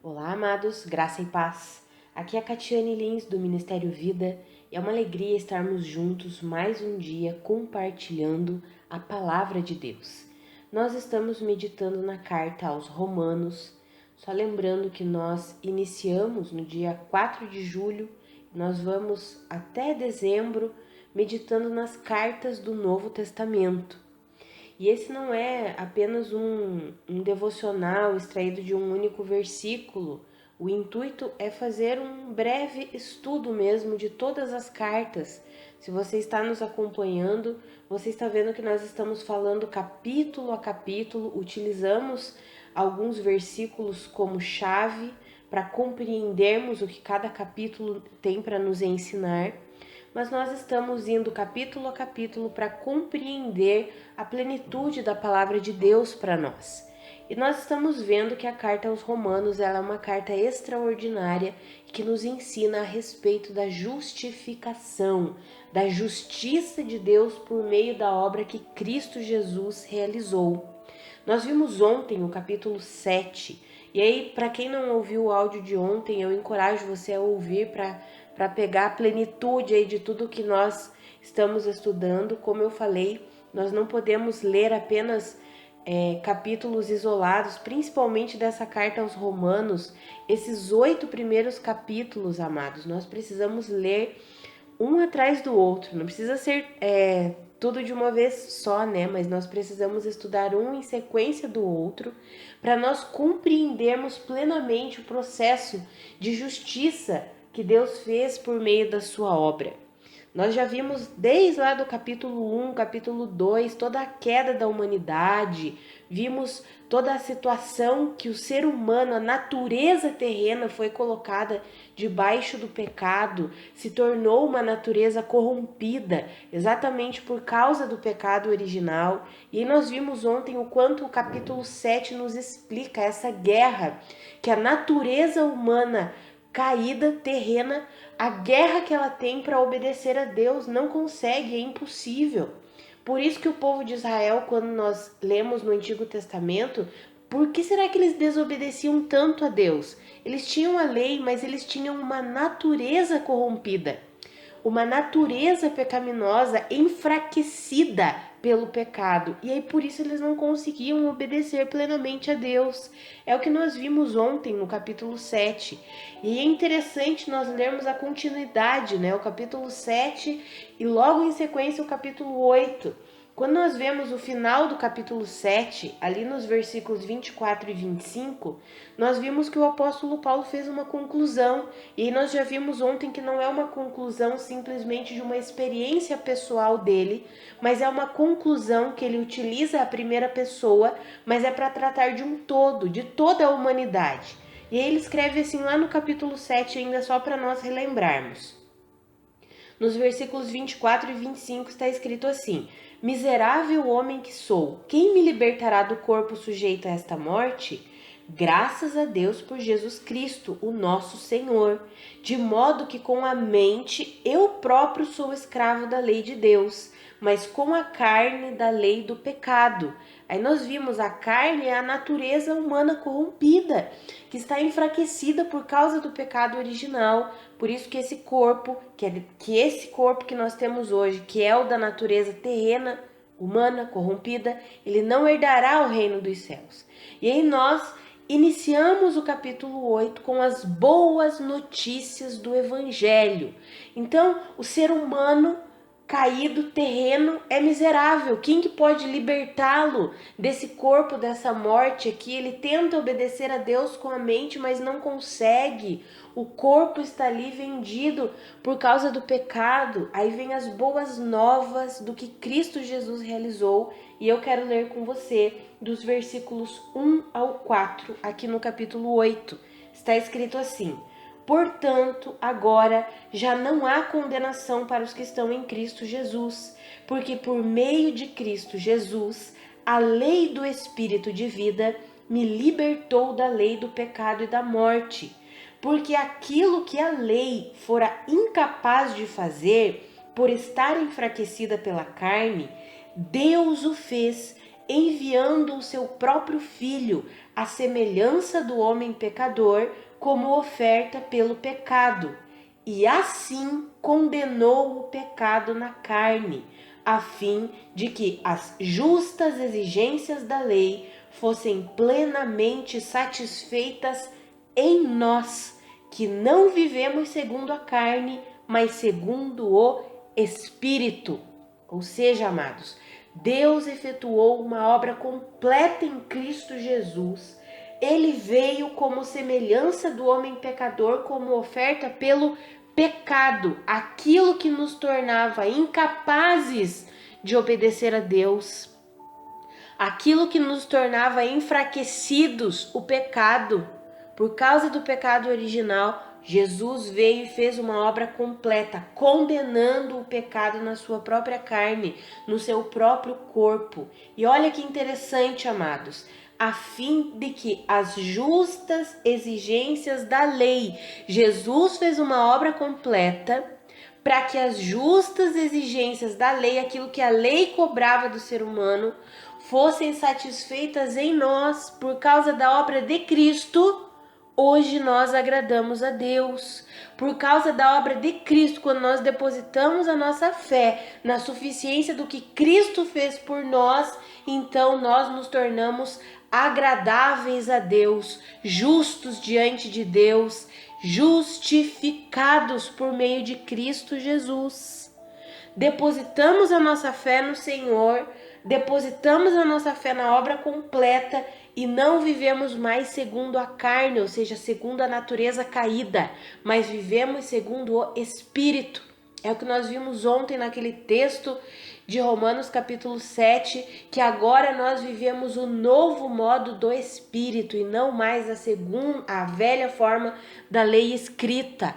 Olá, amados, graça e paz. Aqui é a Catiane Lins, do Ministério Vida, e é uma alegria estarmos juntos mais um dia compartilhando a Palavra de Deus. Nós estamos meditando na carta aos Romanos, só lembrando que nós iniciamos no dia 4 de julho, nós vamos até dezembro meditando nas cartas do Novo Testamento. E esse não é apenas um devocional extraído de um único versículo. O intuito é fazer um breve estudo mesmo de todas as cartas. Se você está nos acompanhando, você está vendo que nós estamos falando capítulo a capítulo, utilizamos alguns versículos como chave para compreendermos o que cada capítulo tem para nos ensinar, mas nós estamos indo capítulo a capítulo para compreender a plenitude da palavra de Deus para nós. E nós estamos vendo que a carta aos Romanos ela é uma carta extraordinária que nos ensina a respeito da justificação, da justiça de Deus por meio da obra que Cristo Jesus realizou. Nós vimos ontem o capítulo 7, e aí, para quem não ouviu o áudio de ontem, eu encorajo você a ouvir para pegar a plenitude aí de tudo que nós estamos estudando. Como eu falei, nós não podemos ler apenas capítulos isolados, principalmente dessa carta aos Romanos, esses 8 primeiros capítulos, amados, nós precisamos ler um atrás do outro, não precisa ser tudo de uma vez só, né? Mas nós precisamos estudar um em sequência do outro para nós compreendermos plenamente o processo de justiça que Deus fez por meio da sua obra. Nós já vimos desde lá do capítulo 1, capítulo 2, toda a queda da humanidade, vimos toda a situação que o ser humano, a natureza terrena foi colocada debaixo do pecado, se tornou uma natureza corrompida, exatamente por causa do pecado original. E aí nós vimos ontem o quanto o capítulo 7 nos explica essa guerra que a natureza humana caída, terrena, a guerra que ela tem para obedecer a Deus, não consegue, é impossível. Por isso que o povo de Israel, quando nós lemos no Antigo Testamento, por que será que eles desobedeciam tanto a Deus? Eles tinham a lei, mas eles tinham uma natureza corrompida, uma natureza pecaminosa enfraquecida pelo pecado. E aí por isso eles não conseguiam obedecer plenamente a Deus. É o que nós vimos ontem no capítulo 7. E é interessante nós lermos a continuidade, né? O capítulo 7 e logo em sequência o capítulo 8. Quando nós vemos o final do capítulo 7, ali nos versículos 24 e 25, nós vimos que o apóstolo Paulo fez uma conclusão. E nós já vimos ontem que não é uma conclusão simplesmente de uma experiência pessoal dele, mas é uma conclusão que ele utiliza a primeira pessoa, mas é para tratar de um todo, de toda a humanidade. E aí ele escreve assim lá no capítulo 7, ainda só para nós relembrarmos. Nos versículos 24 e 25 está escrito assim: Miserável homem que sou, quem me libertará do corpo sujeito a esta morte? Graças a Deus por Jesus Cristo, o nosso Senhor, de modo que com a mente eu próprio sou escravo da lei de Deus, mas com a carne da lei do pecado. Aí nós vimos a carne é a natureza humana corrompida, que está enfraquecida por causa do pecado original. Por isso que esse corpo, esse corpo que nós temos hoje, que é o da natureza terrena, humana, corrompida, ele não herdará o reino dos céus. E aí nós iniciamos o capítulo 8 com as boas notícias do Evangelho. Então, o ser humano caído, terreno, é miserável. Quem que pode libertá-lo desse corpo, dessa morte aqui? Ele tenta obedecer a Deus com a mente, mas não consegue. O corpo está ali vendido por causa do pecado. Aí vem as boas novas do que Cristo Jesus realizou. E eu quero ler com você dos versículos 1 ao 4, aqui no capítulo 8. Está escrito assim: Portanto, agora já não há condenação para os que estão em Cristo Jesus, porque por meio de Cristo Jesus, a lei do Espírito de vida me libertou da lei do pecado e da morte. Porque aquilo que a lei fora incapaz de fazer, por estar enfraquecida pela carne, Deus o fez enviando o seu próprio Filho, à semelhança do homem pecador, como oferta pelo pecado. E assim condenou o pecado na carne, a fim de que as justas exigências da lei fossem plenamente satisfeitas em nós, que não vivemos segundo a carne, mas segundo o Espírito. Ou seja, amados, Deus efetuou uma obra completa em Cristo Jesus. Ele veio como semelhança do homem pecador, como oferta pelo pecado, aquilo que nos tornava incapazes de obedecer a Deus, aquilo que nos tornava enfraquecidos, o pecado. Por causa do pecado original, Jesus veio e fez uma obra completa, condenando o pecado na sua própria carne, no seu próprio corpo. E olha que interessante, amados, a fim de que as justas exigências da lei, Jesus fez uma obra completa para que as justas exigências da lei, aquilo que a lei cobrava do ser humano, fossem satisfeitas em nós por causa da obra de Cristo. Hoje nós agradamos a Deus. Por causa da obra de Cristo, quando nós depositamos a nossa fé na suficiência do que Cristo fez por nós, então nós nos tornamos agradáveis a Deus, justos diante de Deus, justificados por meio de Cristo Jesus. Depositamos a nossa fé no Senhor, depositamos a nossa fé na obra completa e não vivemos mais segundo a carne, ou seja, segundo a natureza caída, mas vivemos segundo o Espírito. É o que nós vimos ontem naquele texto de Romanos capítulo 7, que agora nós vivemos o novo modo do Espírito e não mais a velha forma da lei escrita.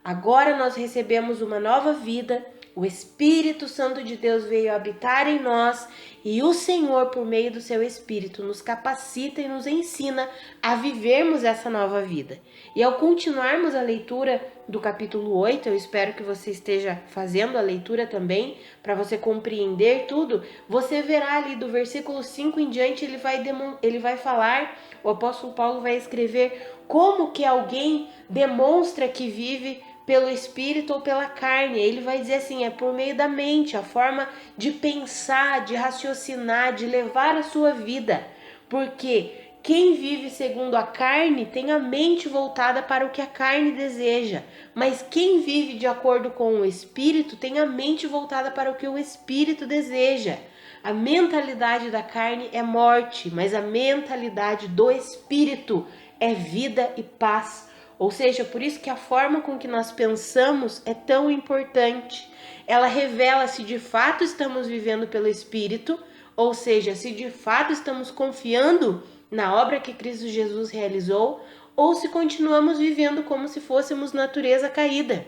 Agora nós recebemos uma nova vida, o Espírito Santo de Deus veio habitar em nós e o Senhor, por meio do seu Espírito, nos capacita e nos ensina a vivermos essa nova vida. E ao continuarmos a leitura do capítulo 8, eu espero que você esteja fazendo a leitura também, para você compreender tudo, você verá ali do versículo 5 em diante, ele vai falar, o apóstolo Paulo vai escrever como que alguém demonstra que vive pelo Espírito ou pela carne. Ele vai dizer assim, é por meio da mente, a forma de pensar, de raciocinar, de levar a sua vida. Porque quem vive segundo a carne tem a mente voltada para o que a carne deseja. Mas quem vive de acordo com o Espírito tem a mente voltada para o que o Espírito deseja. A mentalidade da carne é morte, mas a mentalidade do Espírito é vida e paz. Ou seja, por isso que a forma com que nós pensamos é tão importante. Ela revela se de fato estamos vivendo pelo Espírito, ou seja, se de fato estamos confiando na obra que Cristo Jesus realizou, ou se continuamos vivendo como se fôssemos natureza caída,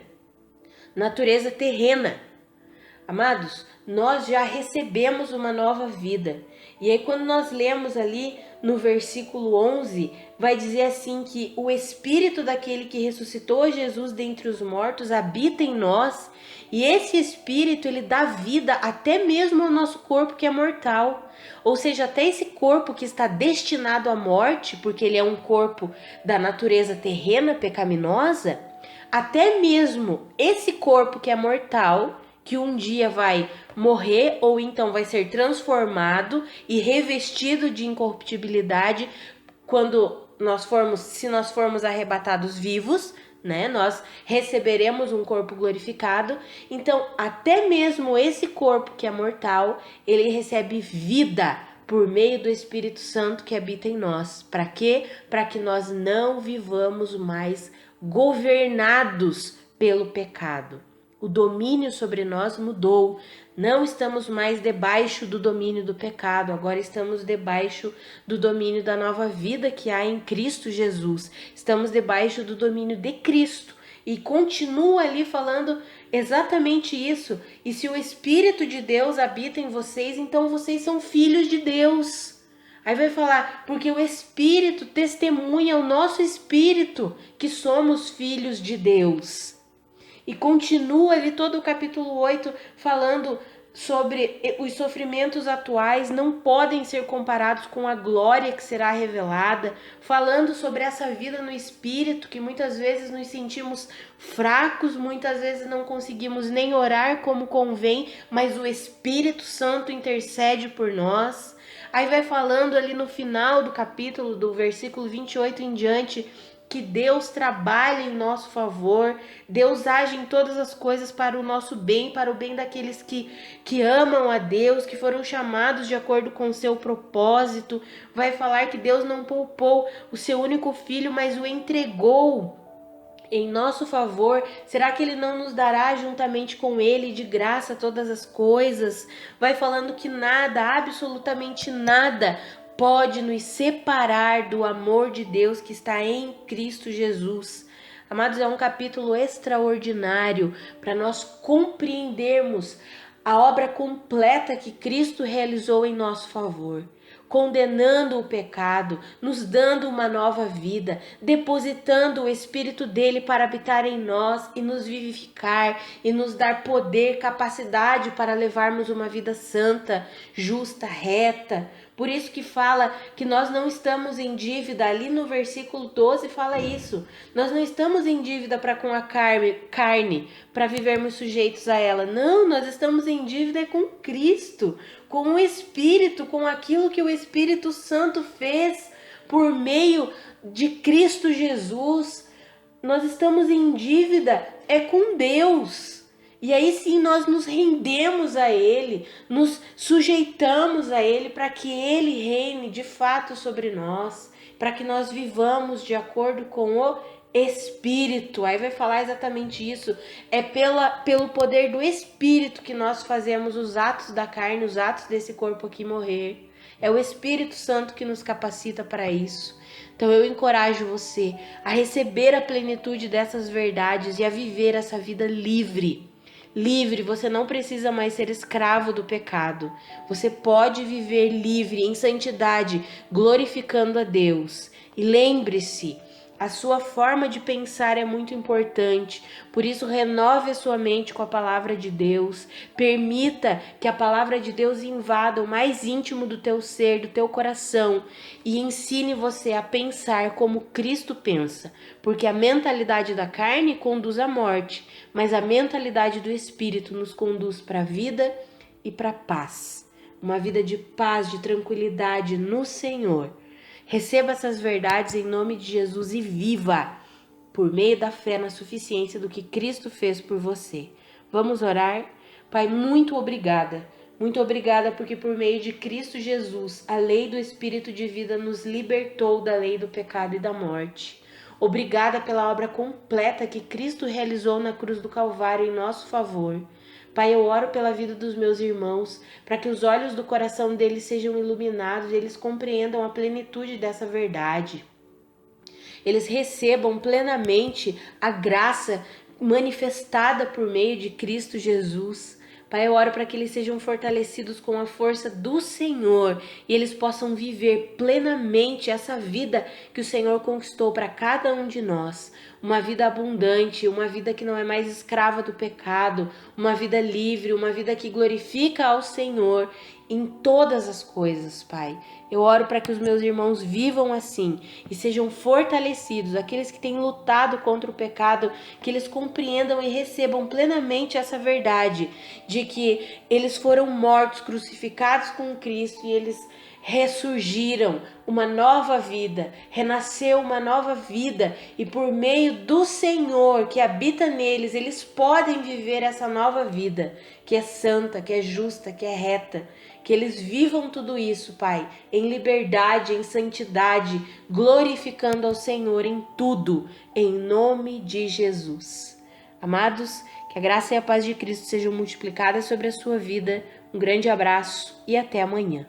natureza terrena. Amados, nós já recebemos uma nova vida. E aí quando nós lemos ali no versículo 11, vai dizer assim que o Espírito daquele que ressuscitou Jesus dentre os mortos habita em nós. E esse Espírito, ele dá vida até mesmo ao nosso corpo que é mortal. Ou seja, até esse corpo que está destinado à morte, porque ele é um corpo da natureza terrena pecaminosa, até mesmo esse corpo que é mortal, que um dia vai morrer ou então vai ser transformado e revestido de incorruptibilidade se nós formos arrebatados vivos, né? Nós receberemos um corpo glorificado. Então, até mesmo esse corpo que é mortal, ele recebe vida por meio do Espírito Santo que habita em nós. Para quê? Para que nós não vivamos mais governados pelo pecado. O domínio sobre nós mudou. Não estamos mais debaixo do domínio do pecado. Agora estamos debaixo do domínio da nova vida que há em Cristo Jesus. Estamos debaixo do domínio de Cristo. E continua ali falando exatamente isso. E se o Espírito de Deus habita em vocês, então vocês são filhos de Deus. Aí vai falar, porque o Espírito testemunha ao nosso Espírito que somos filhos de Deus. E continua ali todo o capítulo 8 falando sobre os sofrimentos atuais não podem ser comparados com a glória que será revelada, falando sobre essa vida no Espírito, que muitas vezes nos sentimos fracos, muitas vezes não conseguimos nem orar como convém, mas o Espírito Santo intercede por nós. Aí vai falando ali no final do capítulo, do versículo 28 em diante, que Deus trabalha em nosso favor, Deus age em todas as coisas para o nosso bem, para o bem daqueles que amam a Deus, que foram chamados de acordo com o seu propósito. Vai falar que Deus não poupou o seu único filho, mas o entregou em nosso favor. Será que ele não nos dará juntamente com ele de graça todas as coisas? Vai falando que nada, absolutamente nada, pode nos separar do amor de Deus que está em Cristo Jesus. Amados, é um capítulo extraordinário para nós compreendermos a obra completa que Cristo realizou em nosso favor, condenando o pecado, nos dando uma nova vida, depositando o Espírito dele para habitar em nós e nos vivificar e nos dar poder, capacidade para levarmos uma vida santa, justa, reta. Por isso que fala que nós não estamos em dívida, ali no versículo 12 fala isso. Nós não estamos em dívida para com a carne, para vivermos sujeitos a ela. Não, nós estamos em dívida com Cristo, com o Espírito, com aquilo que o Espírito Santo fez por meio de Cristo Jesus. Nós estamos em dívida com Deus. E aí sim nós nos rendemos a Ele, nos sujeitamos a Ele para que Ele reine de fato sobre nós, para que nós vivamos de acordo com o Espírito. Aí vai falar exatamente isso. É pelo poder do Espírito que nós fazemos os atos da carne, os atos desse corpo aqui morrer. É o Espírito Santo que nos capacita para isso. Então eu encorajo você a receber a plenitude dessas verdades e a viver essa vida livre. Livre, você não precisa mais ser escravo do pecado. Você pode viver livre, em santidade, glorificando a Deus. E lembre-se, a sua forma de pensar é muito importante, por isso renove a sua mente com a palavra de Deus, permita que a palavra de Deus invada o mais íntimo do teu ser, do teu coração, e ensine você a pensar como Cristo pensa, porque a mentalidade da carne conduz à morte, mas a mentalidade do Espírito nos conduz para a vida e para a paz, uma vida de paz, de tranquilidade no Senhor. Receba essas verdades em nome de Jesus e viva por meio da fé na suficiência do que Cristo fez por você. Vamos orar? Pai, muito obrigada. Muito obrigada porque por meio de Cristo Jesus, a lei do Espírito de vida nos libertou da lei do pecado e da morte. Obrigada pela obra completa que Cristo realizou na cruz do Calvário em nosso favor. Pai, eu oro pela vida dos meus irmãos, para que os olhos do coração deles sejam iluminados e eles compreendam a plenitude dessa verdade. Eles recebam plenamente a graça manifestada por meio de Cristo Jesus. Pai, eu oro para que eles sejam fortalecidos com a força do Senhor e eles possam viver plenamente essa vida que o Senhor conquistou para cada um de nós. Uma vida abundante, uma vida que não é mais escrava do pecado, uma vida livre, uma vida que glorifica ao Senhor em todas as coisas, Pai. Eu oro para que os meus irmãos vivam assim e sejam fortalecidos, aqueles que têm lutado contra o pecado, que eles compreendam e recebam plenamente essa verdade de que eles foram mortos, crucificados com Cristo e eles ressurgiram, uma nova vida, renasceu uma nova vida e por meio do Senhor que habita neles, eles podem viver essa nova vida, que é santa, que é justa, que é reta, que eles vivam tudo isso, Pai, em liberdade, em santidade, glorificando ao Senhor em tudo, em nome de Jesus. Amados, que a graça e a paz de Cristo sejam multiplicadas sobre a sua vida. Um grande abraço e até amanhã.